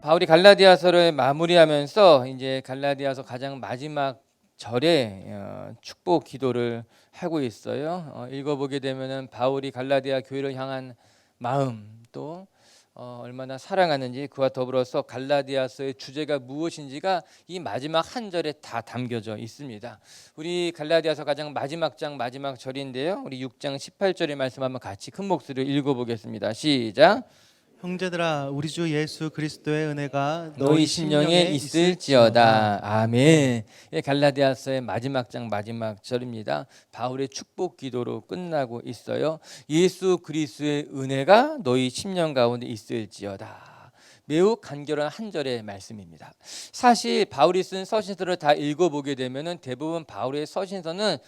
바울이 갈라디아서를 마무리하면서 이제 갈라디아서 가장 마지막 절에 축복 기도를 하고 있어요. 읽어보게 되면은 바울이 갈라디아 교회를 향한 마음 또 얼마나 사랑하는지 그와 더불어서 갈라디아서의 주제가 무엇인지가 이 마지막 한 절에 다 담겨져 있습니다. 우리 갈라디아서 가장 마지막 장 마지막 절인데요. 우리 6장 18절의 말씀 한번 같이 큰 목소리로 읽어보겠습니다. 시작. 형제들아 우리 주 예수 그리스도의 은혜가 너희 심령에 있을지어다. 아멘. 갈라디아서의 마지막 장 마지막 절입니다. 바울의 축복 기도로 끝나고 있어요. 예수 그리스도의 은혜가 너희 심령 가운데 있을지어다. 매우 간결한 한 절의 말씀입니다. 사실 바울이 쓴 서신서를 다 읽어보게 되면은 대부분 바울의 서신서는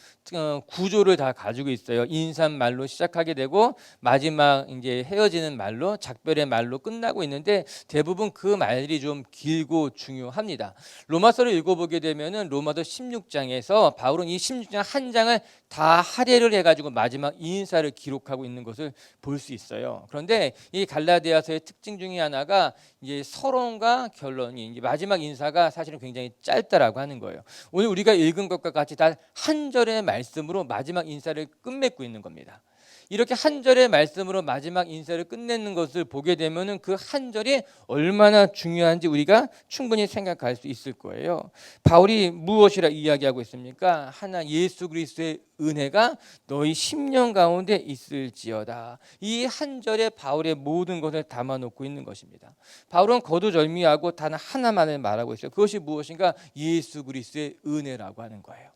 구조를 다 가지고 있어요. 인사말로 시작하게 되고 마지막 이제 헤어지는 말로 작별의 말로 끝나고 있는데 대부분 그 말이 좀 길고 중요합니다. 로마서를 읽어보게 되면은 로마서 16장에서 바울은 이 16장 한 장을 다 할애를 해가지고 마지막 인사를 기록하고 있는 것을 볼 수 있어요. 그런데 이 갈라디아서의 특징 중에 하나가 이제 서론과 결론이 이제 마지막 인사가 사실은 굉장히 짧다라고 하는 거예요. 오늘 우리가 읽은 것과 같이 단 한 절의 말씀으로 마지막 인사를 끝맺고 있는 겁니다. 이렇게 한 절의 말씀으로 마지막 인사를 끝내는 것을 보게 되면은 그 한 절이 얼마나 중요한지 우리가 충분히 생각할 수 있을 거예요. 바울이 무엇이라 이야기하고 있습니까? 하나 예수 그리스도의 은혜가 너희 심령 가운데 있을지어다. 이 한 절에 바울의 모든 것을 담아놓고 있는 것입니다. 바울은 거두절미하고 단 하나만을 말하고 있어요. 그것이 무엇인가? 예수 그리스도의 은혜라고 하는 거예요.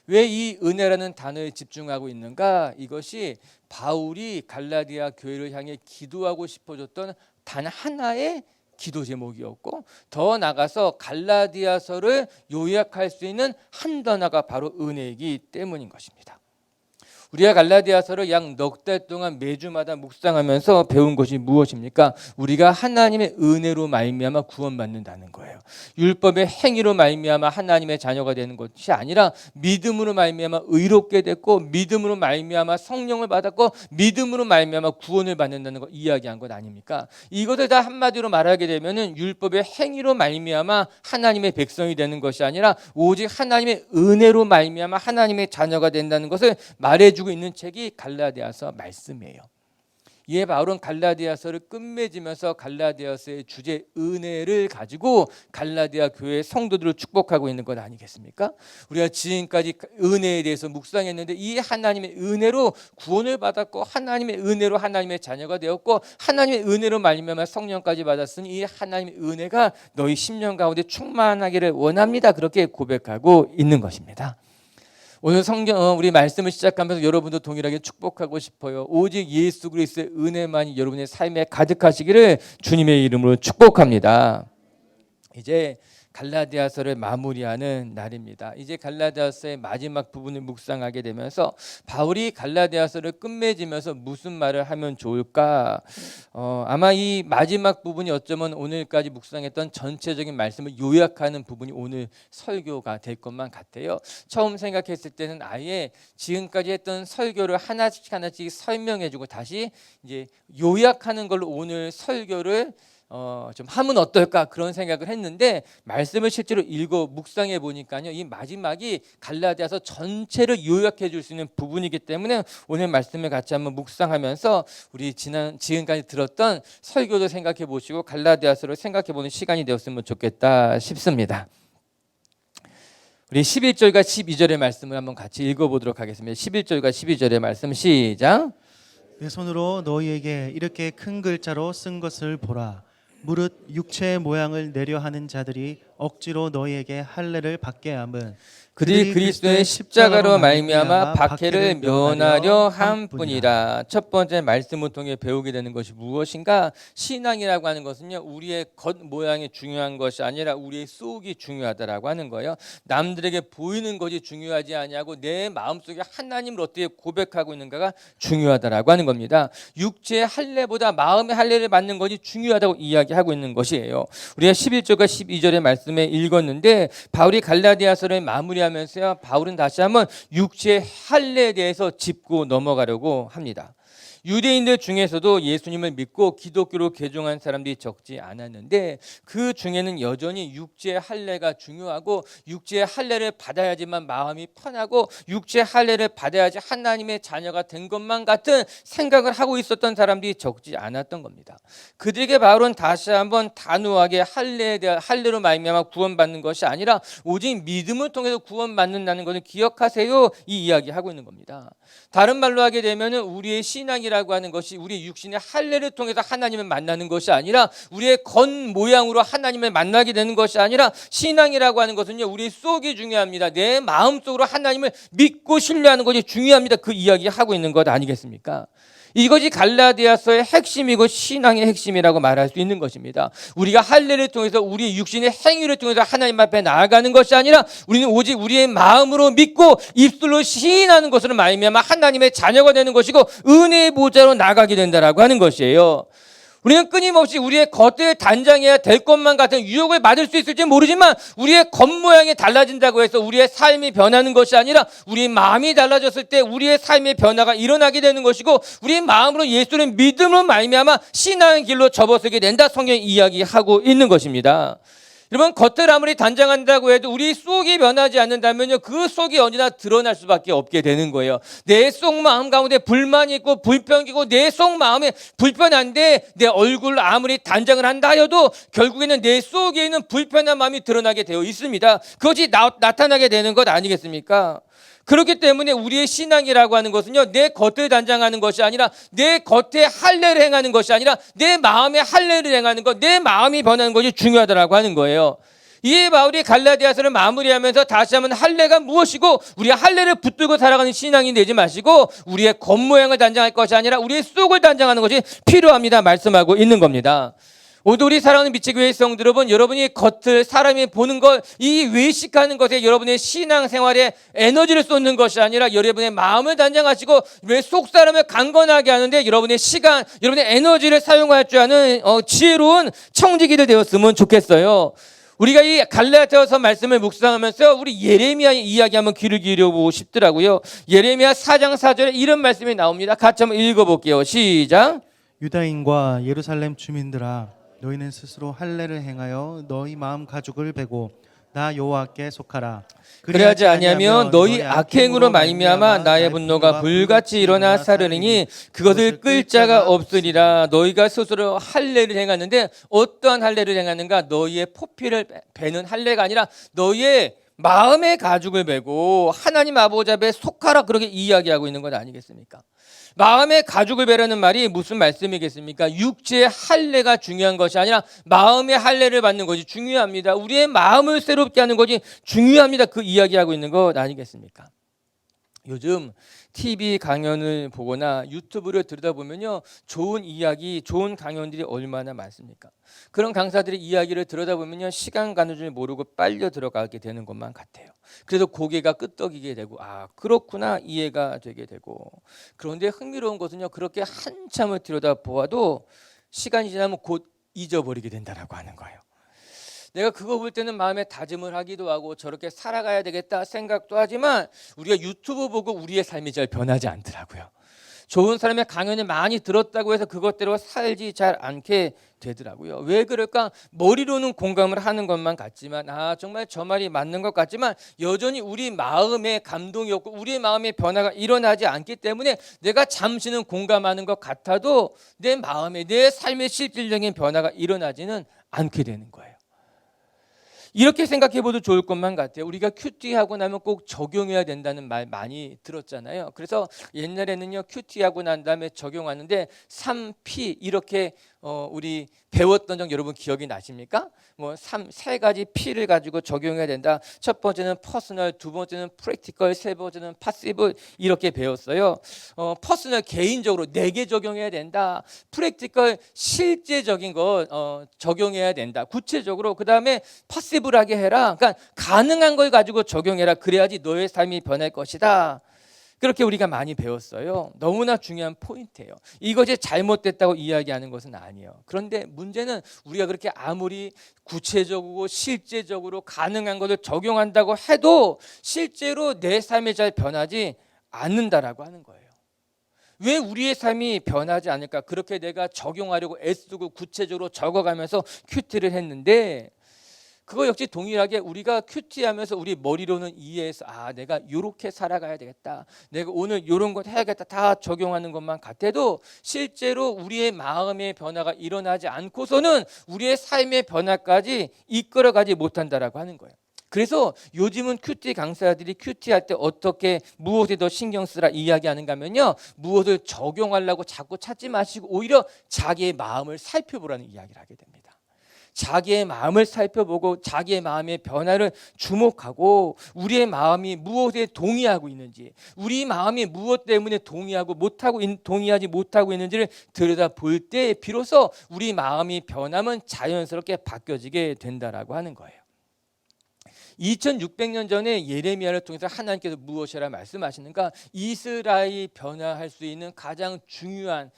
왜 이 은혜라는 단어에 집중하고 있는가? 이것이 바울이 갈라디아 교회를 향해 기도하고 싶어졌던 단 하나의 기도 제목이었고 더 나아가서 갈라디아서를 요약할 수 있는 한 단어가 바로 은혜이기 때문인 것입니다. 우리가 갈라디아서를 약 넉 달 동안 매주마다 묵상하면서 배운 것이 무엇입니까? 우리가 하나님의 은혜로 말미암아 구원받는다는 거예요. 율법의 행위로 말미암아 하나님의 자녀가 되는 것이 아니라 믿음으로 말미암아 의롭게 됐고 믿음으로 말미암아 성령을 받았고 믿음으로 말미암아 구원을 받는다는 걸 이야기한 것 아닙니까? 이것을 다 한마디로 말하게 되면은 율법의 행위로 말미암아 하나님의 백성이 되는 것이 아니라 오직 하나님의 은혜로 말미암아 하나님의 자녀가 된다는 것을 말해주고 있는 책이 갈라디아서 말씀이에요. 이에 바울은 갈라디아서를 끝맺으면서 갈라디아서의 주제 은혜를 가지고 갈라디아 교회의 성도들을 축복하고 있는 것 아니겠습니까? 우리가 지금까지 은혜에 대해서 묵상했는데 이 하나님의 은혜로 구원을 받았고 하나님의 은혜로 하나님의 자녀가 되었고 하나님의 은혜로 말미암아 성령까지 받았으니 이 하나님의 은혜가 너희 심령 가운데 충만하기를 원합니다. 그렇게 고백하고 있는 것입니다. 오늘 성경 우리 말씀을 시작하면서 여러분도 동일하게 축복하고 싶어요. 오직 예수 그리스도의 은혜만이 여러분의 삶에 가득하시기를 주님의 이름으로 축복합니다. 이제 갈라디아서를 마무리하는 날입니다. 이제 갈라디아서의 마지막 부분을 묵상하게 되면서 바울이 갈라디아서를 끝맺으면서 무슨 말을 하면 좋을까? 아마 이 마지막 부분이 어쩌면 오늘까지 묵상했던 전체적인 말씀을 요약하는 부분이 오늘 설교가 될 것만 같아요. 처음 생각했을 때는 아예 지금까지 했던 설교를 하나씩 하나씩 설명해주고 다시 이제 요약하는 걸로 오늘 설교를 좀 하면 어떨까 그런 생각을 했는데 말씀을 실제로 읽어 묵상해 보니까요 이 마지막이 갈라디아서 전체를 요약해 줄 수 있는 부분이기 때문에 오늘 말씀을 같이 한번 묵상하면서 우리 지금까지 들었던 설교도 생각해 보시고 갈라디아서를 생각해 보는 시간이 되었으면 좋겠다 싶습니다. 우리 11절과 12절의 말씀을 한번 같이 읽어보도록 하겠습니다. 11절과 12절의 말씀 시작. 내 손으로 너희에게 이렇게 큰 글자로 쓴 것을 보라. 무릇 육체의 모양을 내려 하는 자들이 억지로 너희에게 할례를 받게 함은 그들이 그리스도의 십자가로 말미암아 박해를 면하려 함뿐이라. 첫 번째 말씀을 통해 배우게 되는 것이 무엇인가? 신앙이라고 하는 것은요 우리의 겉 모양이 중요한 것이 아니라 우리의 속이 중요하다라고 하는 거예요. 남들에게 보이는 것이 중요하지 아니하고 내 마음속에 하나님을 어떻게 고백하고 있는가가 중요하다라고 하는 겁니다. 육체의 할례보다 마음의 할례를 받는 것이 중요하다고 이야기하고 있는 것이에요. 우리가 11절과 12절의 말씀에 읽었는데 바울이 갈라디아서를 마무리하면서요 바울은 다시 한번 육체의 할례에 대해서 짚고 넘어가려고 합니다. 유대인들 중에서도 예수님을 믿고 기독교로 개종한 사람들이 적지 않았는데 그 중에는 여전히 육체의 할례가 중요하고 육체의 할례를 받아야지만 마음이 편하고 육체의 할례를 받아야지 하나님의 자녀가 된 것만 같은 생각을 하고 있었던 사람들이 적지 않았던 겁니다. 그들에게 바울은 다시 한번 단호하게 할례로 말미암아 구원받는 것이 아니라 오직 믿음을 통해서 구원받는다는 것을 기억하세요, 이 이야기하고 있는 겁니다. 다른 말로 하게 되면 우리의 신앙이라고 하는 것이 우리 육신의 할례를 통해서 하나님을 만나는 것이 아니라 우리의 겉모양으로 하나님을 만나게 되는 것이 아니라 신앙이라고 하는 것은요, 우리 속이 중요합니다. 내 마음속으로 하나님을 믿고 신뢰하는 것이 중요합니다. 그 이야기하고 있는 것 아니겠습니까? 이것이 갈라디아서의 핵심이고 신앙의 핵심이라고 말할 수 있는 것입니다. 우리가 할례를 통해서 우리 육신의 행위를 통해서 하나님 앞에 나아가는 것이 아니라 우리는 오직 우리의 마음으로 믿고 입술로 시인하는 것으로 말미암아 하나님의 자녀가 되는 것이고 은혜의 보좌로 나가게 된다라고 하는 것이에요. 우리는 끊임없이 우리의 겉을 단장해야 될 것만 같은 유혹을 받을 수 있을지 모르지만 우리의 겉모양이 달라진다고 해서 우리의 삶이 변하는 것이 아니라 우리의 마음이 달라졌을 때 우리의 삶의 변화가 일어나게 되는 것이고 우리의 마음으로 예수를 믿음으로 말미암아 신앙의 길로 접어서게 된다, 성경이 이야기하고 있는 것입니다. 여러분, 겉을 아무리 단장한다고 해도 우리 속이 변하지 않는다면요, 그 속이 언제나 드러날 수밖에 없게 되는 거예요. 내 속 마음 가운데 불만이 있고 불평이 있고 내 속 마음에 불편한데 내 얼굴 아무리 단장을 한다 하여도 결국에는 내 속에 있는 불편한 마음이 드러나게 되어 있습니다. 그것이 나타나게 되는 것 아니겠습니까? 그렇기 때문에 우리의 신앙이라고 하는 것은요, 내 겉을 단장하는 것이 아니라 내 겉에 할례를 행하는 것이 아니라 내 마음에 할례를 행하는 것, 내 마음이 변하는 것이 중요하다라고 하는 거예요. 이에 바울이 갈라디아서를 마무리하면서 다시 한번 할례가 무엇이고 우리가 할례를 붙들고 살아가는 신앙이 되지 마시고 우리의 겉모양을 단장할 것이 아니라 우리의 속을 단장하는 것이 필요합니다, 말씀하고 있는 겁니다. 오늘 우리 사랑하는 미치교회 성도 여러분, 여러분이 겉을 사람이 보는 것, 이 외식하는 것에 여러분의 신앙생활에 에너지를 쏟는 것이 아니라 여러분의 마음을 단장하시고 왜 속 사람을 강건하게 하는데 여러분의 시간, 여러분의 에너지를 사용할 줄 아는 지혜로운 청지기들 되었으면 좋겠어요. 우리가 이 갈라디아서 말씀을 묵상하면서 우리 예레미야의 이야기 한번 귀를 기울여보고 싶더라고요. 예레미야 4장 4절에 이런 말씀이 나옵니다. 같이 한번 읽어볼게요. 시작. 유다인과 예루살렘 주민들아, 너희는 스스로 할례를 행하여 너희 마음 가죽을 베고 나 여호와께 속하라. 그래야지 아니하면 너희 악행으로 말미암아 나의 분노가 불같이 일어나 사르리니 그것을 끌 자가 없으리라. 너희가 스스로 할례를 행하는데 어떠한 할례를 행하는가? 너희의 포피를 베는 할례가 아니라 너희의 마음의 가죽을 베고 하나님 아버지 앞에 속하라, 그렇게 이야기하고 있는 것 아니겠습니까? 마음의 가죽을 베라는 말이 무슨 말씀이겠습니까? 육체의 할례가 중요한 것이 아니라 마음의 할례를 받는 것이 중요합니다. 우리의 마음을 새롭게 하는 것이 중요합니다. 그 이야기하고 있는 것 아니겠습니까? 요즘 TV 강연을 보거나 유튜브를 들여다보면요, 좋은 이야기, 좋은 강연들이 얼마나 많습니까? 그런 강사들의 이야기를 들여다보면요, 시간 가는 줄 모르고 빨려 들어가게 되는 것만 같아요. 그래서 고개가 끄덕이게 되고, 아, 그렇구나, 이해가 되게 되고. 그런데 흥미로운 것은요, 그렇게 한참을 들여다보아도 시간이 지나면 곧 잊어버리게 된다라고 하는 거예요. 내가 그거 볼 때는 마음에 다짐을 하기도 하고 저렇게 살아가야 되겠다 생각도 하지만 우리가 유튜브 보고 우리의 삶이 잘 변하지 않더라고요. 좋은 사람의 강연을 많이 들었다고 해서 그것대로 살지 잘 않게 되더라고요. 왜 그럴까? 머리로는 공감을 하는 것만 같지만, 아, 정말 저 말이 맞는 것 같지만 여전히 우리 마음에 감동이 없고 우리의 마음의 변화가 일어나지 않기 때문에 내가 잠시는 공감하는 것 같아도 내 마음에, 내 삶의 실질적인 변화가 일어나지는 않게 되는 거예요. 이렇게 생각해봐도 좋을 것만 같아요. 우리가 큐티하고 나면 꼭 적용해야 된다는 말 많이 들었잖아요. 그래서 옛날에는요, 큐티하고 난 다음에 적용하는데 3P 이렇게 우리 배웠던 적 여러분 기억이 나십니까? 세 가지 P를 가지고 적용해야 된다. 첫 번째는 퍼스널, 두 번째는 프랙티컬, 세 번째는 파시브, 이렇게 배웠어요. 퍼스널, 개인적으로 내게 적용해야 된다. 프랙티컬, 실제적인 거 적용해야 된다. 구체적으로. 그 다음에 파시브하게 해라. 그러니까 가능한 걸 가지고 적용해라. 그래야지 너의 삶이 변할 것이다. 그렇게 우리가 많이 배웠어요. 너무나 중요한 포인트예요. 이것이 잘못됐다고 이야기하는 것은 아니에요. 그런데 문제는 우리가 그렇게 아무리 구체적이고 실제적으로 가능한 것을 적용한다고 해도 실제로 내 삶이 잘 변하지 않는다라고 하는 거예요. 왜 우리의 삶이 변하지 않을까? 그렇게 내가 적용하려고 애쓰고 구체적으로 적어가면서 큐티를 했는데 그거 역시 동일하게 우리가 큐티하면서 우리 머리로는 이해해서 내가 이렇게 살아가야 되겠다. 내가 오늘 이런 것 해야겠다. 다 적용하는 것만 같아도 실제로 우리의 마음의 변화가 일어나지 않고서는 우리의 삶의 변화까지 이끌어가지 못한다라고 하는 거예요. 그래서 요즘은 큐티 강사들이 큐티할 때 어떻게 무엇에 더 신경 쓰라 이야기하는가 하면요, 무엇을 적용하려고 자꾸 찾지 마시고 오히려 자기의 마음을 살펴보라는 이야기를 하게 됩니다. 자기의 마음을 살펴보고 자기의 마음의 변화를 주목하고 우리의 마음이 무엇에 동의하고 있는지, 우리 마음이 무엇 때문에 동의하지 못하고 있는지를 들여다볼 때 비로소 우리 마음이 변하면 자연스럽게 바뀌어지게 된다라고 하는 거예요. 2600년 전에 예레미야를 통해서 하나님께서 무엇이라 말씀하시는가? 이스라엘이 변화할 수 있는 가장 중요한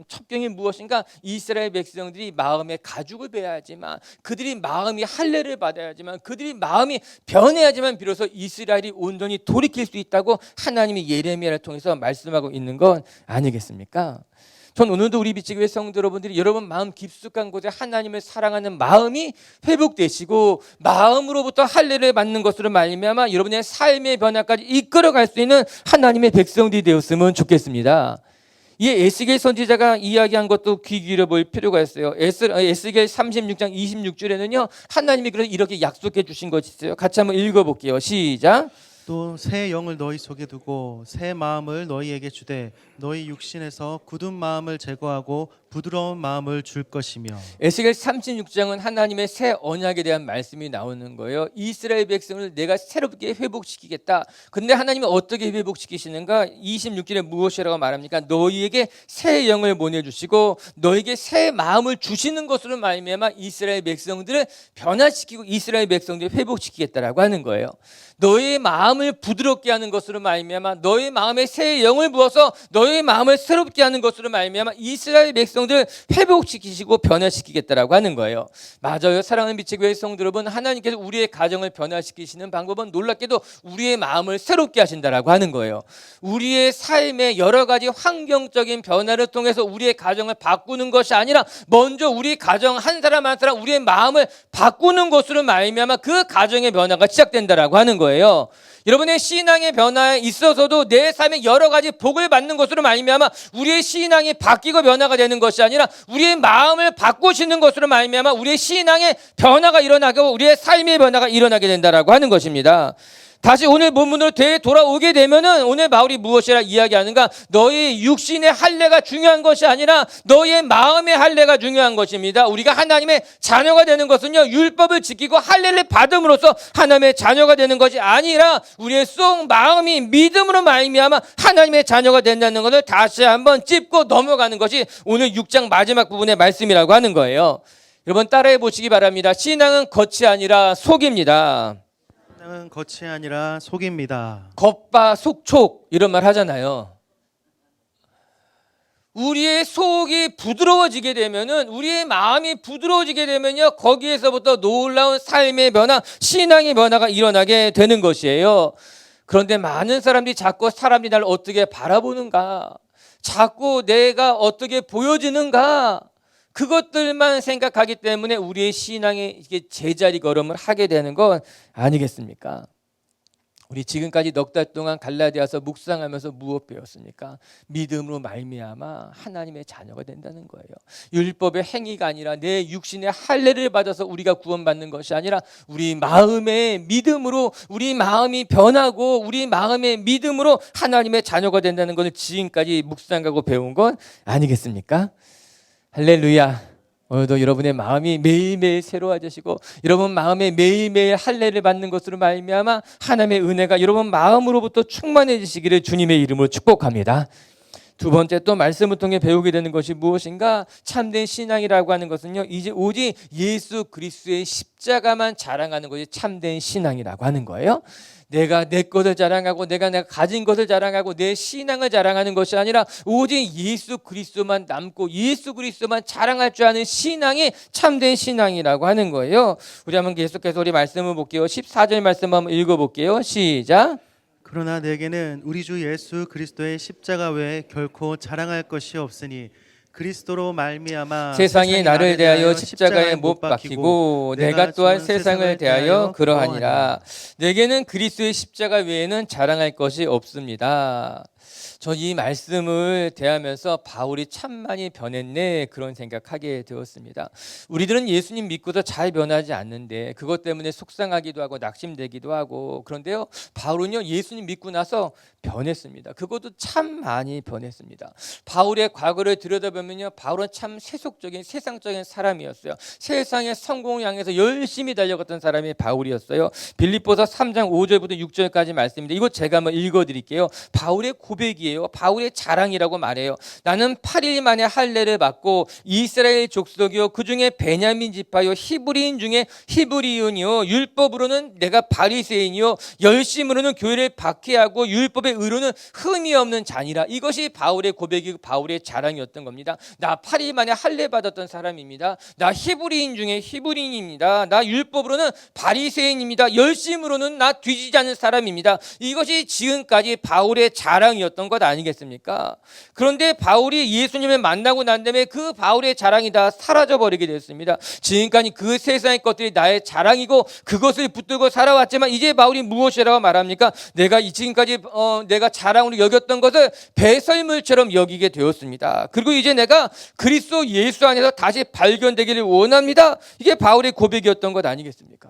첩경이 무엇인가? 이스라엘 백성들이 마음에 가죽을 베어야지만, 그들이 마음이 할례를 받아야지만, 그들이 마음이 변해야지만 비로소 이스라엘이 온전히 돌이킬 수 있다고 하나님이 예레미야를 통해서 말씀하고 있는 건 아니겠습니까? 전 오늘도 우리 비치교회 성도 여러분들이 여러분 마음 깊숙한 곳에 하나님을 사랑하는 마음이 회복되시고 마음으로부터 할례를 받는 것으로 말미암아 여러분의 삶의 변화까지 이끌어갈 수 있는 하나님의 백성들이 되었으면 좋겠습니다. 이에 에스겔 선지자가 이야기한 것도 귀 기울여 볼 필요가 있어요. 에스겔 36장 26절에는요 하나님이 그래서 이렇게 약속해 주신 것이 있어요. 같이 한번 읽어볼게요. 시작. 또 새 영을 너희 속에 두고 새 마음을 너희에게 주되 너희 육신에서 굳은 마음을 제거하고 부드러운 마음을 줄 것이며. 에스겔 36장은 하나님의 새 언약에 대한 말씀이 나오는 거예요. 이스라엘 백성을 내가 새롭게 회복시키겠다. 근데 하나님은 어떻게 회복시키시는가? 26절에 무엇이라고 말합니까? 너희에게 새 영을 보내주시고 너희에게 새 마음을 주시는 것으로 말미암아 이스라엘 백성들을 변화시키고 이스라엘 백성들을 회복시키겠다라고 하는 거예요. 너희의 마음을 부드럽게 하는 것으로 말미암아 너희 마음에 새 영을 부어서 너희 마음을 새롭게 하는 것으로 말미암아 이스라엘 백성들을 회복시키시고 변화시키겠다라고 하는 거예요. 맞아요. 사랑하는 빛의 교회 성도 여러분, 하나님께서 우리의 가정을 변화시키시는 방법은 놀랍게도 우리의 마음을 새롭게 하신다라고 하는 거예요. 우리의 삶의 여러 가지 환경적인 변화를 통해서 우리의 가정을 바꾸는 것이 아니라 먼저 우리 가정 한 사람 한 사람 우리의 마음을 바꾸는 것으로 말미암아 그 가정의 변화가 시작된다라고 하는 거예요. 여러분의 신앙의 변화에 있어서도 내 삶에 여러 가지 복을 받는 것으로 말미암아 우리의 신앙이 바뀌고 변화가 되는 것이 아니라 우리의 마음을 바꾸시는 것으로 말미암아 우리의 신앙의 변화가 일어나고 우리의 삶의 변화가 일어나게 된다라고 하는 것입니다. 다시 오늘 본문으로 되돌아오게 되면은 오늘 바울이 무엇이라 이야기하는가? 너희 육신의 할례가 중요한 것이 아니라 너희의 마음의 할례가 중요한 것입니다. 우리가 하나님의 자녀가 되는 것은요 율법을 지키고 할례를 받음으로써 하나님의 자녀가 되는 것이 아니라 우리의 속 마음이 믿음으로 말미암아 하나님의 자녀가 된다는 것을 다시 한번 짚고 넘어가는 것이 오늘 6장 마지막 부분의 말씀이라고 하는 거예요. 여러분 따라해 보시기 바랍니다. 신앙은 겉이 아니라 속입니다. 신앙은 겉이 아니라 속입니다. 겉바 속촉 이런 말 하잖아요. 우리의 속이 부드러워지게 되면은 우리의 마음이 부드러워지게 되면요 거기에서부터 놀라운 삶의 변화, 신앙의 변화가 일어나게 되는 것이에요. 그런데 많은 사람들이 자꾸 사람들이 나를 어떻게 바라보는가, 자꾸 내가 어떻게 보여지는가, 그것들만 생각하기 때문에 우리의 신앙에 이게 제자리 걸음을 하게 되는 건 아니겠습니까? 우리 지금까지 넉 달 동안 갈라디아서 묵상하면서 무엇 배웠습니까? 믿음으로 말미암아 하나님의 자녀가 된다는 거예요. 율법의 행위가 아니라 내 육신의 할례를 받아서 우리가 구원받는 것이 아니라 우리 마음의 믿음으로 우리 마음이 변하고 우리 마음의 믿음으로 하나님의 자녀가 된다는 것을 지금까지 묵상하고 배운 건 아니겠습니까? 할렐루야. 오늘도 여러분의 마음이 매일매일 새로워지시고 여러분 마음에 매일매일 할례를 받는 것으로 말미암아 하나님의 은혜가 여러분 마음으로부터 충만해지시기를 주님의 이름으로 축복합니다. 두 번째 또 말씀을 통해 배우게 되는 것이 무엇인가? 참된 신앙이라고 하는 것은요 이제 오직 예수 그리스도의 십자가만 자랑하는 것이 참된 신앙이라고 하는 거예요. 내가 내 것을 자랑하고 내가 가진 것을 자랑하고 내 신앙을 자랑하는 것이 아니라 오직 예수 그리스도만 남고 예수 그리스도만 자랑할 줄 아는 신앙이 참된 신앙이라고 하는 거예요. 우리 한번 계속해서 우리 말씀을 볼게요. 14절 말씀 한번 읽어볼게요. 시작. 그러나 내게는 우리 주 예수 그리스도의 십자가 외에 결코 자랑할 것이 없으니 그리스도로 말미암아 세상이 나를 대하여 십자가에 못 박히고 내가 또한 세상을 대하여 그러하니라. 내게는 그리스도의 십자가 외에는 자랑할 것이 없습니다. 저 이 말씀을 대하면서 바울이 참 많이 변했네 그런 생각하게 되었습니다. 우리들은 예수님 믿고도 잘 변하지 않는데 그것 때문에 속상하기도 하고 낙심되기도 하고, 그런데요 바울은요 예수님 믿고 나서 변했습니다. 그것도 참 많이 변했습니다. 바울의 과거를 들여다보면요 바울은 참 세속적인 세상적인 사람이었어요. 세상의 성공을 향해서 열심히 달려갔던 사람이 바울이었어요. 빌립보서 3장 5절부터 6절까지 말씀입니다. 이거 제가 한번 읽어드릴게요. 바울의 고백이에요. 바울의 자랑이라고 말해요. 나는 8일 만에 할례를 받고 이스라엘 족속이요 그 중에 베냐민 지파요 히브리인 중에 히브리인이요 율법으로는 내가 바리새인이요 열심으로는 교회를 박해하고 율법의 의로는 흠이 없는 자니라. 이것이 바울의 고백이고 바울의 자랑이었던 겁니다. 나 8일 만에 할례 받았던 사람입니다. 나 히브리인 중에 히브리인입니다. 나 율법으로는 바리새인입니다. 열심으로는 나 뒤지지 않는 사람입니다. 이것이 지금까지 바울의 자랑이었던 것 아니겠습니까? 그런데 바울이 예수님을 만나고 난 다음에 그 바울의 자랑이 다 사라져버리게 되었습니다. 지금까지 그 세상의 것들이 나의 자랑이고 그것을 붙들고 살아왔지만 이제 바울이 무엇이라고 말합니까? 내가 지금까지 내가 자랑으로 여겼던 것을 배설물처럼 여기게 되었습니다. 그리고 이제 내가 그리스도 예수 안에서 다시 발견되기를 원합니다. 이게 바울의 고백이었던 것 아니겠습니까?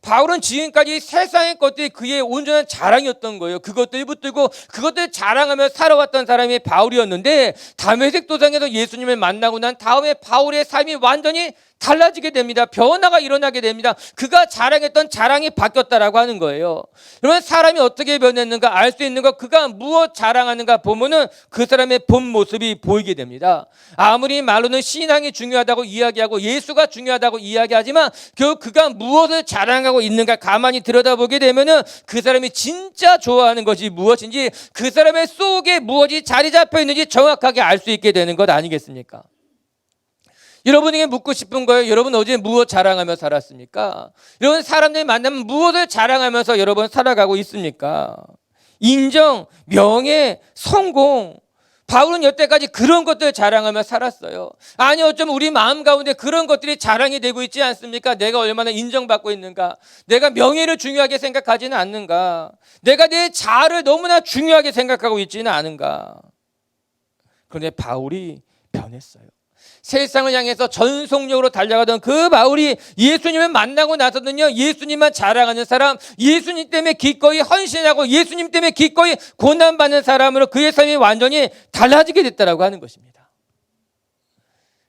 바울은 지금까지 세상의 것들이 그의 온전한 자랑이었던 거예요. 그것들 붙들고 그것들 자랑하며 살아왔던 사람이 바울이었는데 다메섹 도상에서 예수님을 만나고 난 다음에 바울의 삶이 완전히 달라지게 됩니다. 변화가 일어나게 됩니다. 그가 자랑했던 자랑이 바뀌었다라고 하는 거예요. 그러면 사람이 어떻게 변했는가 알 수 있는 것, 그가 무엇 자랑하는가 보면은 그 사람의 본 모습이 보이게 됩니다. 아무리 말로는 신앙이 중요하다고 이야기하고 예수가 중요하다고 이야기하지만 결국 그가 무엇을 자랑하고 있는가 가만히 들여다보게 되면은 그 사람이 진짜 좋아하는 것이 무엇인지, 그 사람의 속에 무엇이 자리 잡혀 있는지 정확하게 알 수 있게 되는 것 아니겠습니까? 여러분에게 묻고 싶은 거예요. 여러분 어제 무엇 자랑하며 살았습니까? 여러분 사람들이 만나면 무엇을 자랑하면서 여러분 살아가고 있습니까? 인정, 명예, 성공. 바울은 여태까지 그런 것들 자랑하며 살았어요. 아니 어쩌면 우리 마음 가운데 그런 것들이 자랑이 되고 있지 않습니까? 내가 얼마나 인정받고 있는가? 내가 명예를 중요하게 생각하지는 않는가? 내가 내 자아를 너무나 중요하게 생각하고 있지는 않은가? 그런데 바울이 변했어요. 세상을 향해서 전속력으로 달려가던 그 바울이 예수님을 만나고 나서는요 예수님만 자랑하는 사람, 예수님 때문에 기꺼이 헌신하고 예수님 때문에 기꺼이 고난받는 사람으로 그의 삶이 완전히 달라지게 됐다라고 하는 것입니다.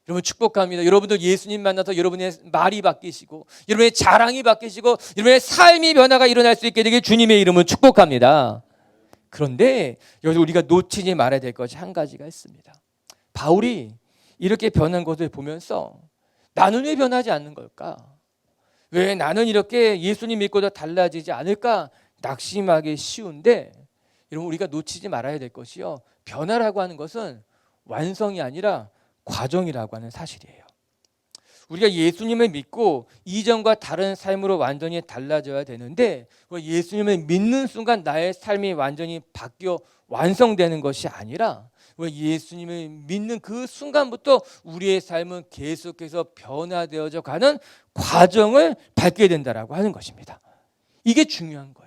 여러분 축복합니다. 여러분들 예수님 만나서 여러분의 말이 바뀌시고 여러분의 자랑이 바뀌시고 여러분의 삶이 변화가 일어날 수 있게 되길 주님의 이름으로 축복합니다. 그런데 여기서 우리가 놓치지 말아야 될 것이 한 가지가 있습니다. 바울이 이렇게 변한 것을 보면서 나는 왜 변하지 않는 걸까? 왜 나는 이렇게 예수님 믿고도 달라지지 않을까? 낙심하기 쉬운데 여러분 우리가 놓치지 말아야 될 것이요, 변화라고 하는 것은 완성이 아니라 과정이라고 하는 사실이에요. 우리가 예수님을 믿고 이전과 다른 삶으로 완전히 달라져야 되는데 예수님을 믿는 순간 나의 삶이 완전히 바뀌어 완성되는 것이 아니라 예수님을 믿는 그 순간부터 우리의 삶은 계속해서 변화되어져 가는 과정을 밟게 된다라고 하는 것입니다. 이게 중요한 거예요.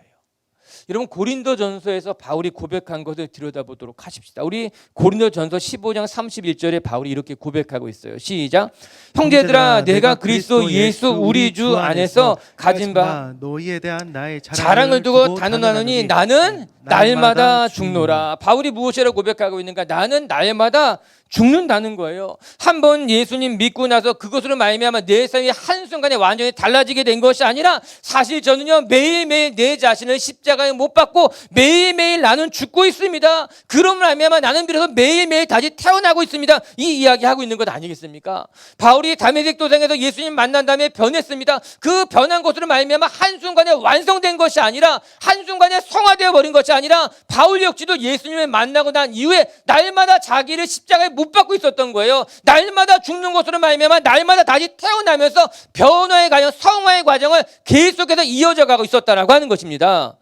여러분 고린도전서에서 바울이 고백한 것을 들여다보도록 하십시다. 우리 고린도전서 15장 31절에 바울이 이렇게 고백하고 있어요. 시작. 형제들아 내가 그리스도 예수 우리 주 안에서 가진 바 너희에 대한 나의 자랑을 두고 단언하노니 나는 날마다 죽노라. 바울이 무엇이라고 고백하고 있는가? 나는 날마다 죽는다는 거예요. 한번 예수님 믿고 나서 그것으로 말미암아 내 삶이 한순간에 완전히 달라지게 된 것이 아니라 사실 저는요 매일매일 내 자신을 십자가에 못 박고 매일매일 나는 죽고 있습니다. 그런 말미암아 나는 비로소 매일매일 다시 태어나고 있습니다. 이 이야기하고 있는 것 아니겠습니까? 바울이 다메섹 도상에서 예수님 만난 다음에 변했습니다. 그 변한 것으로 말미암아 한순간에 완성된 것이 아니라 한순간에 성화되어 버린 것이 아니라 바울 역시도 예수님을 만나고 난 이후에 날마다 자기를 십자가에 못 박고 있었던 거예요. 날마다 죽는 것으로 말미암아 날마다 다시 태어나면서 변화의 과정, 성화의 과정을 계속해서 이어져 가고 있었다라고 하는 것입니다.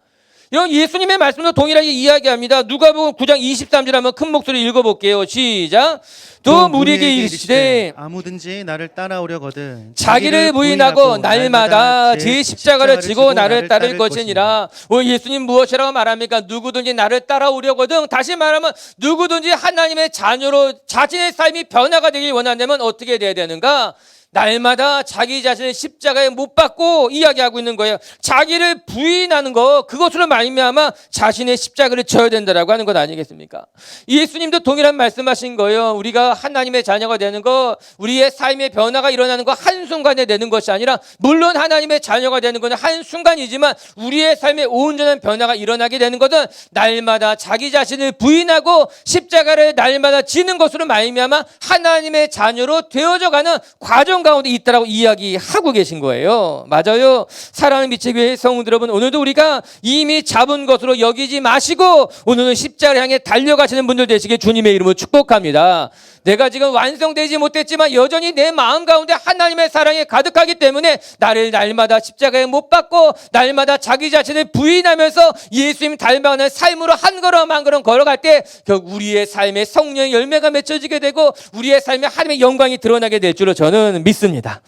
이런 예수님의 말씀도 동일하게 이야기합니다. 누가복음 9장 23절 한번 큰 목소리 읽어볼게요. 시작. 또 무리에게 이르시되 아무든지 나를 따라오려거든 자기를 부인하고 날마다 제 십자가를 지고 나를 따를 것이니라. 예수님 무엇이라고 말합니까? 누구든지 나를 따라오려거든. 다시 말하면 누구든지 하나님의 자녀로 자신의 삶이 변화가 되길 원한다면 어떻게 돼야 되는가? 날마다 자기 자신을 십자가에 못 박고 이야기하고 있는 거예요. 자기를 부인하는 거, 그것으로 말미암아 자신의 십자가를 져야 된다라고 하는 것 아니겠습니까? 예수님도 동일한 말씀하신 거예요. 우리가 하나님의 자녀가 되는 거, 우리의 삶의 변화가 일어나는 거 한순간에 되는 것이 아니라, 물론 하나님의 자녀가 되는 것은 한순간이지만 우리의 삶에 온전한 변화가 일어나게 되는 것은 날마다 자기 자신을 부인하고 십자가를 날마다 지는 것으로 말미암아 하나님의 자녀로 되어져가는 과정 가운데 있다라고 이야기하고 계신 거예요. 맞아요. 사랑하는 빛의 교회 성도들 여러분, 오늘도 우리가 이미 잡은 것으로 여기지 마시고 오늘은 십자가를 향해 달려가시는 분들 되시길 주님의 이름으로 축복합니다. 내가 지금 완성되지 못했지만 여전히 내 마음 가운데 하나님의 사랑이 가득하기 때문에 나를 날마다 십자가에 못 박고 날마다 자기 자신을 부인하면서 예수님 닮아가는 삶으로 한 걸음 한 걸음 걸어갈 때 결국 우리의 삶에 성령의 열매가 맺혀지게 되고 우리의 삶에 하나님의 영광이 드러나게 될 줄로 저는 믿습니다.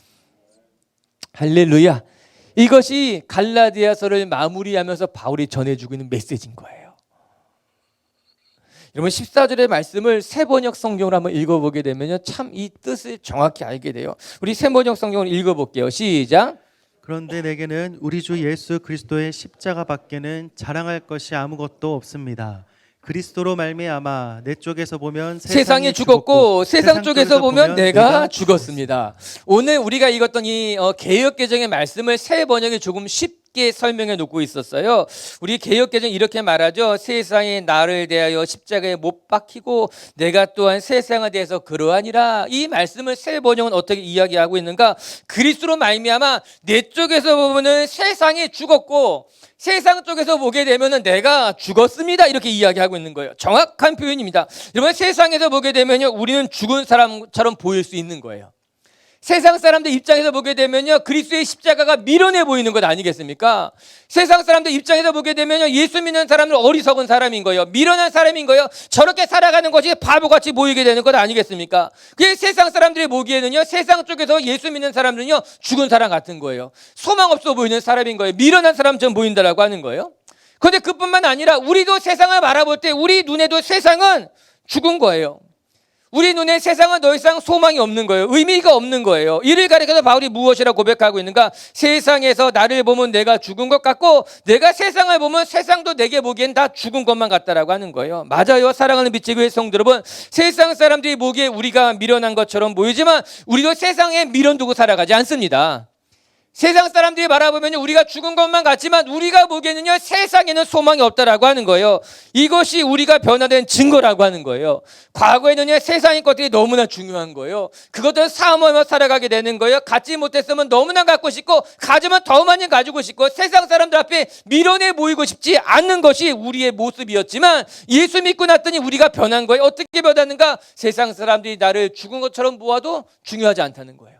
할렐루야. 이것이 갈라디아서를 마무리하면서 바울이 전해주고 있는 메시지인 거예요. 여러분 14절의 말씀을 새번역 성경으로 한번 읽어보게 되면요, 참 이 뜻을 정확히 알게 돼요. 우리 새번역 성경을 읽어볼게요. 시작. 그런데 내게는 우리 주 예수 그리스도의 십자가밖에는 자랑할 것이 아무것도 없습니다. 그리스도로 말미암아 내 쪽에서 보면 세상이 죽었고 세상 쪽에서 보면 내가 죽었습니다. 오늘 우리가 읽었던 이 개역개정의 말씀을 새 번역이 조금 쉽게 설명해 놓고 있었어요. 우리 개역개정 이렇게 말하죠. 세상이 나를 대하여 십자가에 못 박히고 내가 또한 세상에 대해서 그러하니라. 이 말씀을 새 번역은 어떻게 이야기하고 있는가? 그리스도로 말미암아 내 쪽에서 보면은 세상이 죽었고 세상 쪽에서 보게 되면은 내가 죽었습니다. 이렇게 이야기하고 있는 거예요. 정확한 표현입니다. 여러분 세상에서 보게 되면요, 우리는 죽은 사람처럼 보일 수 있는 거예요. 세상 사람들 입장에서 보게 되면요, 그리스도의 십자가가 미련해 보이는 것 아니겠습니까? 세상 사람들 입장에서 보게 되면요, 예수 믿는 사람은 어리석은 사람인 거예요. 미련한 사람인 거예요. 저렇게 살아가는 것이 바보같이 보이게 되는 것 아니겠습니까? 그게 세상 사람들이 보기에는요, 세상 쪽에서 예수 믿는 사람들은요, 죽은 사람 같은 거예요. 소망 없어 보이는 사람인 거예요. 미련한 사람처럼 보인다라고 하는 거예요. 그런데 그뿐만 아니라 우리도 세상을 바라볼 때 우리 눈에도 세상은 죽은 거예요. 우리 눈에 세상은 더 이상 소망이 없는 거예요. 의미가 없는 거예요. 이를 가리켜서 바울이 무엇이라고 고백하고 있는가? 세상에서 나를 보면 내가 죽은 것 같고 내가 세상을 보면 세상도 내게 보기엔 다 죽은 것만 같다라고 하는 거예요. 맞아요. 사랑하는 빛의 교회 성도 여러분, 세상 사람들이 보기에 우리가 미련한 것처럼 보이지만 우리도 세상에 미련 두고 살아가지 않습니다. 세상 사람들이 바라보면 우리가 죽은 것만 같지만 우리가 보기에는요, 세상에는 소망이 없다라고 하는 거예요. 이것이 우리가 변화된 증거라고 하는 거예요. 과거에는요, 세상의 것들이 너무나 중요한 거예요. 그것들을 사모하며 살아가게 되는 거예요. 갖지 못했으면 너무나 갖고 싶고 가지면 더 많이 가지고 싶고 세상 사람들 앞에 미련해 보이고 싶지 않는 것이 우리의 모습이었지만 예수 믿고 났더니 우리가 변한 거예요. 어떻게 변했는가? 세상 사람들이 나를 죽은 것처럼 보아도 중요하지 않다는 거예요.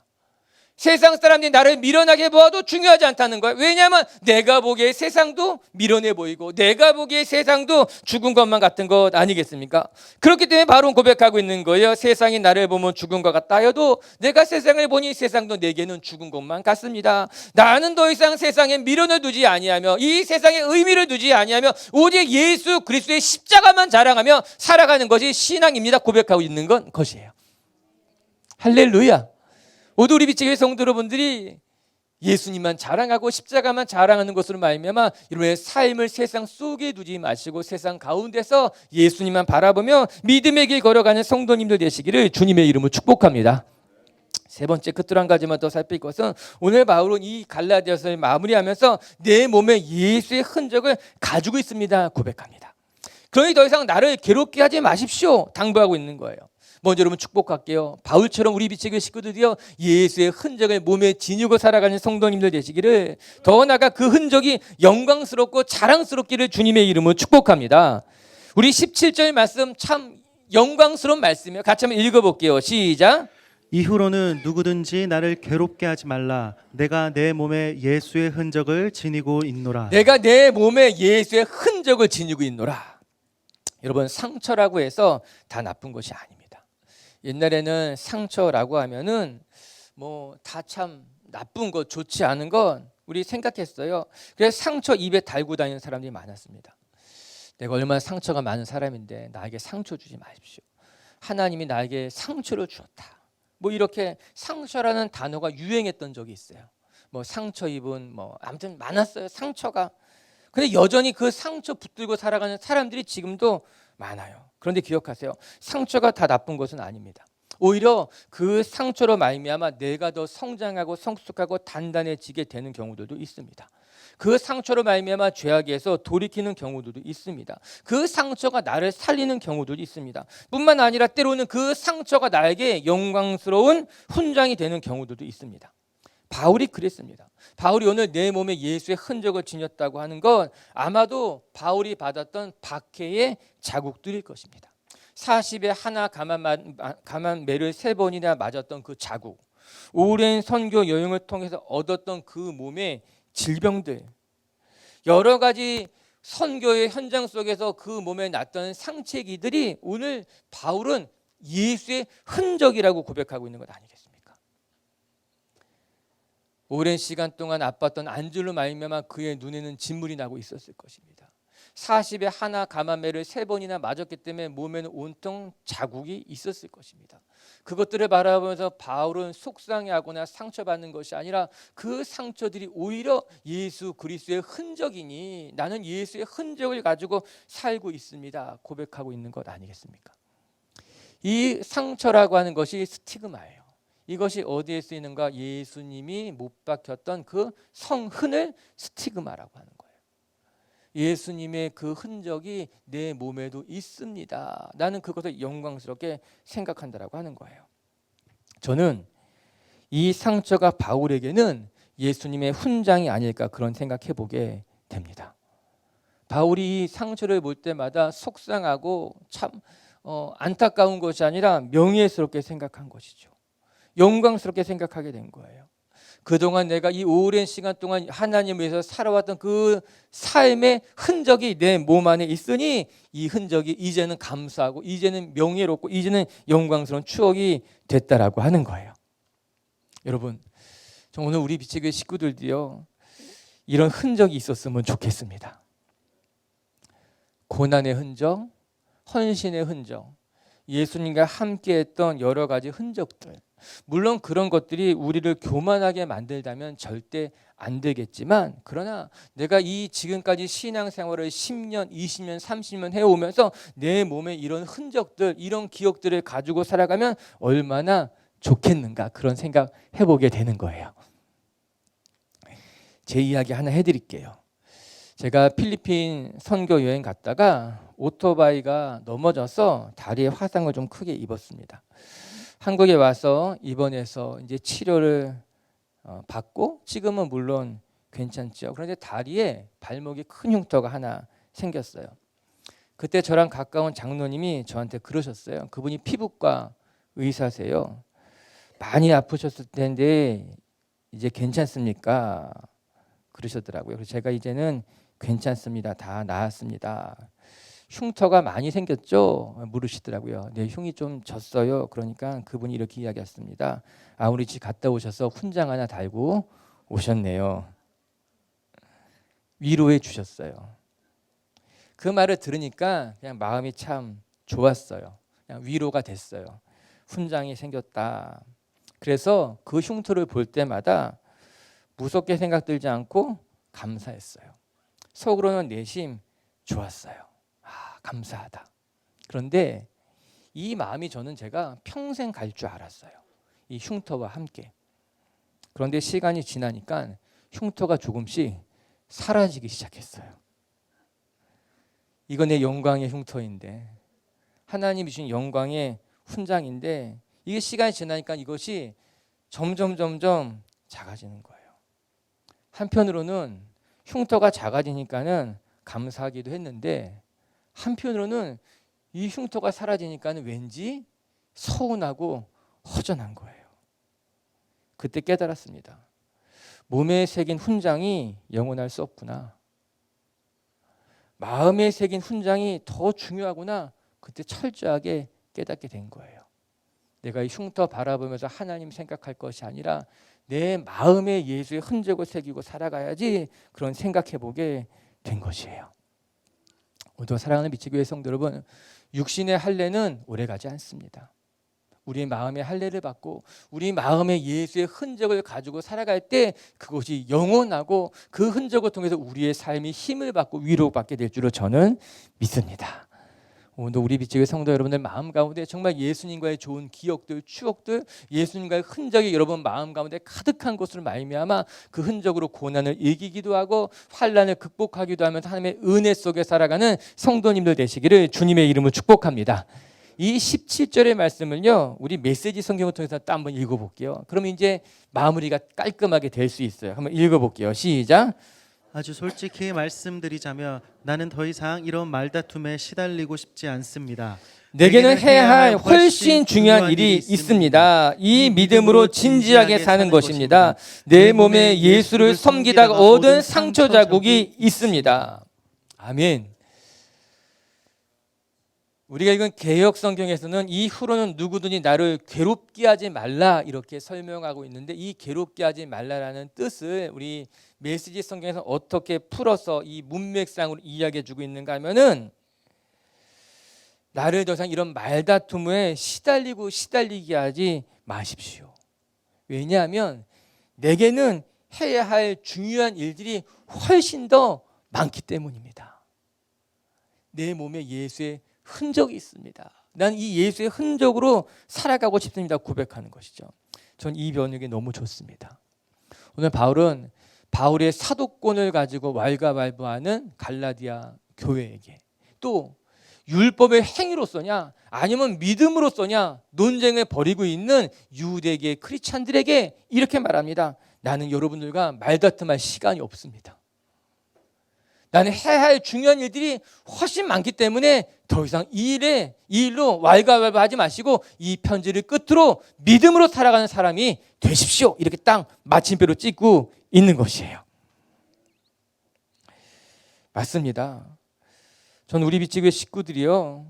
세상 사람들이 나를 미련하게 보아도 중요하지 않다는 거예요. 왜냐하면 내가 보기에 세상도 미련해 보이고 내가 보기에 세상도 죽은 것만 같은 것 아니겠습니까? 그렇기 때문에 바로 고백하고 있는 거예요. 세상이 나를 보면 죽은 것 같다 해도 내가 세상을 보니 세상도 내게는 죽은 것만 같습니다. 나는 더 이상 세상에 미련을 두지 아니하며 이 세상에 의미를 두지 아니하며 오직 예수 그리스도의 십자가만 자랑하며 살아가는 것이 신앙입니다. 고백하고 있는 건 것이에요. 할렐루야. 모두 우리 빛의 교회 성도 여러분들이 예수님만 자랑하고 십자가만 자랑하는 것으로 말미암아 여러분의 삶을 세상 속에 두지 마시고 세상 가운데서 예수님만 바라보며 믿음의 길 걸어가는 성도님들 되시기를 주님의 이름으로 축복합니다. 세 번째 끝으로 한 가지만 더 살필 것은 오늘 바울은 이 갈라디아서를 마무리하면서 내 몸에 예수의 흔적을 가지고 있습니다 고백합니다. 그러니 더 이상 나를 괴롭게 하지 마십시오 당부하고 있는 거예요. 먼저 여러분 축복할게요. 바울처럼 우리 빛의 교회 식구들이요, 예수의 흔적을 몸에 지니고 살아가는 성도님들 되시기를, 더 나아가 그 흔적이 영광스럽고 자랑스럽기를 주님의 이름으로 축복합니다. 우리 17절 말씀 참 영광스러운 말씀이에요. 같이 한번 읽어볼게요. 시작. 이후로는 누구든지 나를 괴롭게 하지 말라. 내가 내 몸에 예수의 흔적을 지니고 있노라. 내가 내 몸에 예수의 흔적을 지니고 있노라. 여러분, 상처라고 해서 다 나쁜 것이 아닙니다. 옛날에는 상처라고 하면은 뭐 다 참 나쁜 것, 좋지 않은 건 우리 생각했어요. 그래서 상처 입에 달고 다니는 사람들이 많았습니다. 내가 얼마나 상처가 많은 사람인데 나에게 상처 주지 마십시오. 하나님이 나에게 상처를 주었다. 뭐 이렇게 상처라는 단어가 유행했던 적이 있어요. 뭐 상처 입은 뭐 아무튼 많았어요, 상처가. 근데 여전히 그 상처 붙들고 살아가는 사람들이 지금도 많아요. 그런데 기억하세요. 상처가 다 나쁜 것은 아닙니다. 오히려 그 상처로 말미암아 내가 더 성장하고 성숙하고 단단해지게 되는 경우들도 있습니다. 그 상처로 말미암아 죄악에서 돌이키는 경우들도 있습니다. 그 상처가 나를 살리는 경우들도 있습니다. 뿐만 아니라 때로는 그 상처가 나에게 영광스러운 훈장이 되는 경우들도 있습니다. 바울이 그랬습니다. 바울이 오늘 내 몸에 예수의 흔적을 지녔다고 하는 건 아마도 바울이 받았던 박해의 자국들일 것입니다. 40에 하나 감한 매를 3번이나 맞았던 그 자국, 오랜 선교 여행을 통해서 얻었던 그 몸의 질병들, 여러 가지 선교의 현장 속에서 그 몸에 났던 상체기들이 오늘 바울은 예수의 흔적이라고 고백하고 있는 것 아니겠습니까? 오랜 시간 동안 아팠던 안줄로 말미암아 그의 눈에는 진물이 나고 있었을 것입니다. 40에 하나 감한 매를 3번이나 맞았기 때문에 몸에는 온통 자국이 있었을 것입니다. 그것들을 바라보면서 바울은 속상해하거나 상처받는 것이 아니라 그 상처들이 오히려 예수 그리스도의 흔적이니 나는 예수의 흔적을 가지고 살고 있습니다, 고백하고 있는 것 아니겠습니까? 이 상처라고 하는 것이 스티그마예요. 이것이 어디에 쓰이는가? 예수님이 못 박혔던 그 성흔을 스티그마라고 하는 거예요. 예수님의 그 흔적이 내 몸에도 있습니다. 나는 그것을 영광스럽게 생각한다라고 하는 거예요. 저는 이 상처가 바울에게는 예수님의 훈장이 아닐까 그런 생각해 보게 됩니다. 바울이 이 상처를 볼 때마다 속상하고 참 안타까운 것이 아니라 명예스럽게 생각한 것이죠. 영광스럽게 생각하게 된 거예요. 그동안 내가 이 오랜 시간 동안 하나님을 위해서 살아왔던 그 삶의 흔적이 내 몸 안에 있으니 이 흔적이 이제는 감사하고 이제는 명예롭고 이제는 영광스러운 추억이 됐다라고 하는 거예요. 여러분, 저 오늘 우리 빛의 식구들도요, 이런 흔적이 있었으면 좋겠습니다. 고난의 흔적, 헌신의 흔적, 예수님과 함께했던 여러 가지 흔적들, 물론 그런 것들이 우리를 교만하게 만들다면 절대 안 되겠지만, 그러나 내가 이 지금까지 신앙생활을 10년, 20년, 30년 해오면서 내 몸에 이런 흔적들, 이런 기억들을 가지고 살아가면 얼마나 좋겠는가, 그런 생각 해보게 되는 거예요. 제 이야기 하나 해드릴게요. 제가 필리핀 선교 여행 갔다가 오토바이가 넘어져서 다리에 화상을 좀 크게 입었습니다. 한국에 와서 입원해서 이제 치료를 받고 지금은 물론 괜찮죠. 그런데 다리에 발목에 큰 흉터가 하나 생겼어요. 그때 저랑 가까운 장로님이 저한테 그러셨어요. 그분이 피부과 의사세요. 많이 아프셨을 텐데 이제 괜찮습니까? 그러셨더라고요. 그래서 제가 이제는 괜찮습니다. 다 나았습니다. 흉터가 많이 생겼죠? 물으시더라고요. 네, 흉이 좀 졌어요. 그러니까 그분이 이렇게 이야기했습니다. 아, 우리 집 갔다 오셔서 훈장 하나 달고 오셨네요. 위로해 주셨어요. 그 말을 들으니까 그냥 마음이 참 좋았어요. 그냥 위로가 됐어요. 훈장이 생겼다. 그래서 그 흉터를 볼 때마다 무섭게 생각 들지 않고 감사했어요. 속으로는 내심 좋았어요. 감사하다. 그런데 이 마음이 저는 제가 평생 갈 줄 알았어요. 이 흉터와 함께. 그런데 시간이 지나니까 흉터가 조금씩 사라지기 시작했어요. 이건 내 영광의 흉터인데, 하나님이 주신 영광의 훈장인데, 이게 시간이 지나니까 이것이 점점 작아지는 거예요. 한편으로는 흉터가 작아지니까는 감사하기도 했는데, 한편으로는 이 흉터가 사라지니까는 왠지 서운하고 허전한 거예요. 그때 깨달았습니다. 몸에 새긴 훈장이 영원할 수 없구나. 마음에 새긴 훈장이 더 중요하구나. 그때 철저하게 깨닫게 된 거예요. 내가 이 흉터 바라보면서 하나님 생각할 것이 아니라 내 마음에 예수의 흔적을 새기고 살아가야지, 그런 생각해보게 된 것이에요. 오늘도 사랑하는 미치교회 성도 여러분, 육신의 할례는 오래가지 않습니다. 우리 마음의 할례를 받고 우리 마음에 예수의 흔적을 가지고 살아갈 때 그것이 영원하고 그 흔적을 통해서 우리의 삶이 힘을 받고 위로받게 될 줄로 저는 믿습니다. 오늘도 우리 빛의 성도 여러분들 마음 가운데 정말 예수님과의 좋은 기억들, 추억들, 예수님과의 흔적이 여러분 마음 가운데 가득한 것으로 말미암아 그 흔적으로 고난을 이기기도 하고 환난을 극복하기도 하면서 하나님의 은혜 속에 살아가는 성도님들 되시기를 주님의 이름으로 축복합니다. 이 17절의 말씀을요, 우리 메시지 성경을 통해서 또 한번 읽어볼게요. 그러면 이제 마무리가 깔끔하게 될 수 있어요. 한번 읽어볼게요. 시작. 아주 솔직히 말씀드리자면 나는 더 이상 이런 말다툼에 시달리고 싶지 않습니다. 내게는 해야 할 훨씬 중요한 일이 있습니다. 이 믿음으로 진지하게 사는 것입니다. 내 몸에 예수를 섬기다가 얻은 상처 자국이 있습니다. 아멘. 우리가 읽은 개역 성경에서는 이후로는 누구든지 나를 괴롭게 하지 말라 이렇게 설명하고 있는데, 이 괴롭게 하지 말라라는 뜻을 우리 메시지 성경에서 어떻게 풀어서 이 문맥상으로 이야기해 주고 있는가 하면은, 나를 더 이상 이런 말다툼에 시달리게 하지 마십시오. 왜냐하면 내게는 해야 할 중요한 일들이 훨씬 더 많기 때문입니다. 내 몸에 예수의 흔적이 있습니다. 난 이 예수의 흔적으로 살아가고 싶습니다. 고백하는 것이죠. 전 이 변혁이 너무 좋습니다. 오늘 바울은 바울의 사도권을 가지고 왈가왈부하는 갈라디아 교회에게, 또 율법의 행위로서냐 아니면 믿음으로서냐 논쟁을 벌이고 있는 유대계 크리스찬들에게 이렇게 말합니다. 나는 여러분들과 말다툼할 시간이 없습니다. 나는 해야 할 중요한 일들이 훨씬 많기 때문에 더 이상 이 일로 왈가왈부하지 마시고 이 편지를 끝으로 믿음으로 살아가는 사람이 되십시오. 이렇게 딱 마침표로 찍고 있는 것이에요. 맞습니다. 전 우리 빛지교회 식구들이요,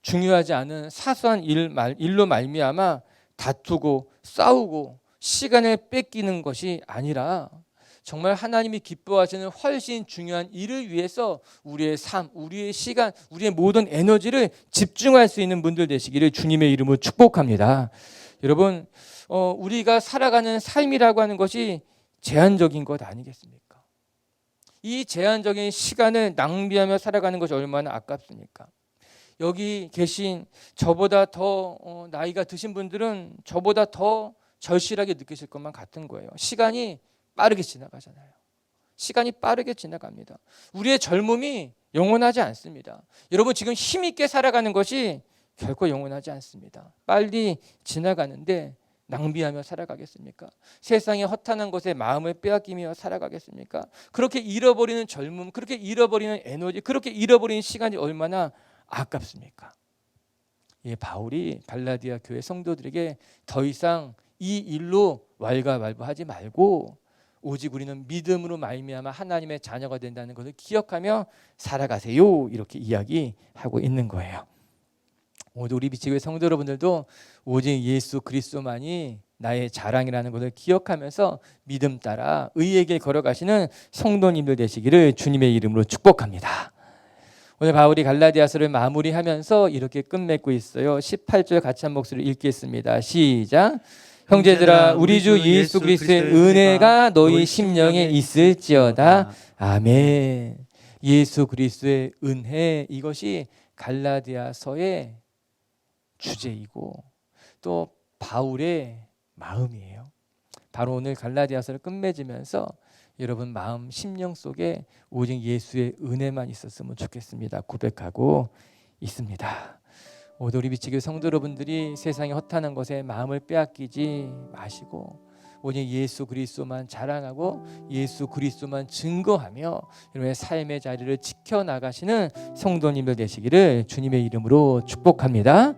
중요하지 않은 사소한 일로 말미암아 다투고 싸우고 시간을 뺏기는 것이 아니라 정말 하나님이 기뻐하시는 훨씬 중요한 일을 위해서 우리의 삶, 우리의 시간, 우리의 모든 에너지를 집중할 수 있는 분들 되시기를 주님의 이름으로 축복합니다. 여러분, 우리가 살아가는 삶이라고 하는 것이 제한적인 것 아니겠습니까? 이 제한적인 시간을 낭비하며 살아가는 것이 얼마나 아깝습니까? 여기 계신 저보다 더 나이가 드신 분들은 저보다 더 절실하게 느끼실 것만 같은 거예요. 시간이 빠르게 지나가잖아요. 시간이 빠르게 지나갑니다. 우리의 젊음이 영원하지 않습니다. 여러분, 지금 힘있게 살아가는 것이 결코 영원하지 않습니다. 빨리 지나가는데 낭비하며 살아가겠습니까? 세상의 허탄한 것에 마음을 빼앗기며 살아가겠습니까? 그렇게 잃어버리는 젊음, 그렇게 잃어버리는 에너지, 그렇게 잃어버리는 시간이 얼마나 아깝습니까? 예, 바울이 갈라디아 교회 성도들에게 더 이상 이 일로 왈가왈부하지 말고 오직 우리는 믿음으로 말미암아 하나님의 자녀가 된다는 것을 기억하며 살아가세요. 이렇게 이야기하고 있는 거예요. 오늘 우리 빛의 교회 성도 여러분들도 오직 예수 그리스도만이 나의 자랑이라는 것을 기억하면서 믿음 따라 의의 길 걸어가시는 성도님들 되시기를 주님의 이름으로 축복합니다. 오늘 바울이 갈라디아서를 마무리하면서 이렇게 끝맺고 있어요. 18절 같이 한 목소리로 읽겠습니다. 시작. 형제들아, 우리 주 예수 그리스도의 은혜가 너희 심령에 있을지어다. 아멘. 예수 그리스도의 은혜, 이것이 갈라디아서의 주제이고 또 바울의 마음이에요. 바로 오늘 갈라디아서를 끝맺으면서 여러분 마음 심령 속에 오직 예수의 은혜만 있었으면 좋겠습니다. 고백하고 있습니다. 오늘 우리 빛의 교회 성도 여러분들이 세상의 허탄한 것에 마음을 빼앗기지 마시고 오직 예수 그리스도만 자랑하고 예수 그리스도만 증거하며 여러분의 삶의 자리를 지켜나가시는 성도님들 되시기를 주님의 이름으로 축복합니다.